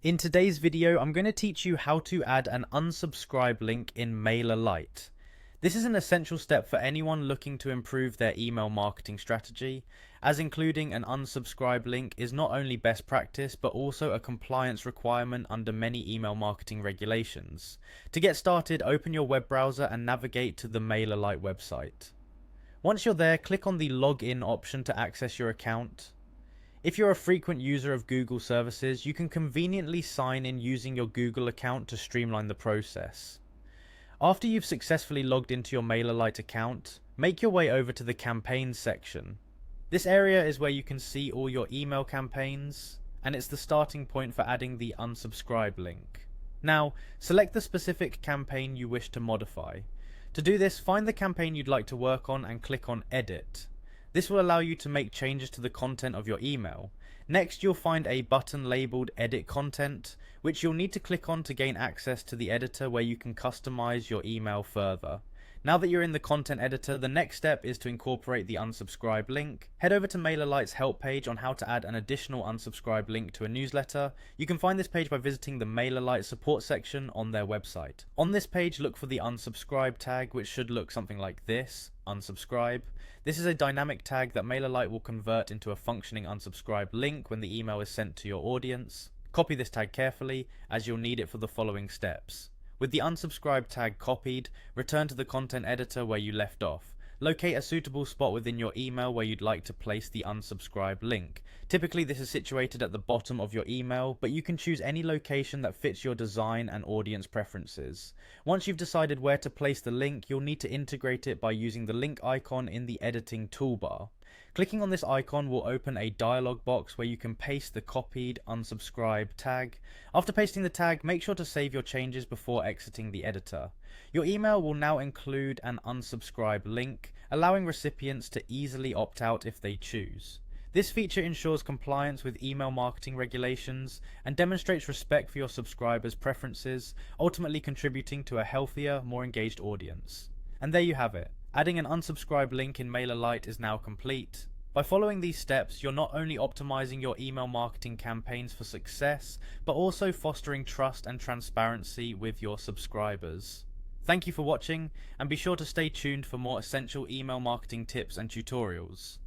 In today's video, I'm going to teach you how to add an unsubscribe link in Mailerlite. This is an essential step for anyone looking to improve their email marketing strategy, as including an unsubscribe link is not only best practice but also a compliance requirement under many email marketing regulations. To get started, open your web browser and navigate to the Mailerlite website. Once you're there, click on the login option to access your account. If you're a frequent user of Google services, you can conveniently sign in using your Google account to streamline the process. After you've successfully logged into your Mailerlite account, make your way over to the campaigns section. This area is where you can see all your email campaigns, and it's the starting point for adding the unsubscribe link. Now, select the specific campaign you wish to modify. To do this, find the campaign you'd like to work on and click on Edit. This will allow you to make changes to the content of your email. Next, you'll find a button labeled Edit Content, which you'll need to click on to gain access to the editor where you can customize your email further. Now that you're in the content editor, the next step is to incorporate the unsubscribe link. Head over to Mailerlite's help page on how to add an additional unsubscribe link to a newsletter. You can find this page by visiting the Mailerlite support section on their website. On this page, look for the unsubscribe tag, which should look something like this: unsubscribe. This is a dynamic tag that Mailerlite will convert into a functioning unsubscribe link when the email is sent to your audience. Copy this tag carefully, as you'll need it for the following steps. With the unsubscribe tag copied, return to the content editor where you left off. Locate a suitable spot within your email where you'd like to place the unsubscribe link. Typically this is situated at the bottom of your email, but you can choose any location that fits your design and audience preferences. Once you've decided where to place the link, you'll need to integrate it by using the link icon in the editing toolbar. Clicking on this icon will open a dialog box where you can paste the copied unsubscribe tag. After pasting the tag, make sure to save your changes before exiting the editor. Your email will now include an unsubscribe link, allowing recipients to easily opt out if they choose. This feature ensures compliance with email marketing regulations and demonstrates respect for your subscribers' preferences, ultimately contributing to a healthier, more engaged audience. And there you have it. Adding an unsubscribe link in Mailerlite is now complete. By following these steps, you're not only optimizing your email marketing campaigns for success, but also fostering trust and transparency with your subscribers. Thank you for watching, and be sure to stay tuned for more essential email marketing tips and tutorials.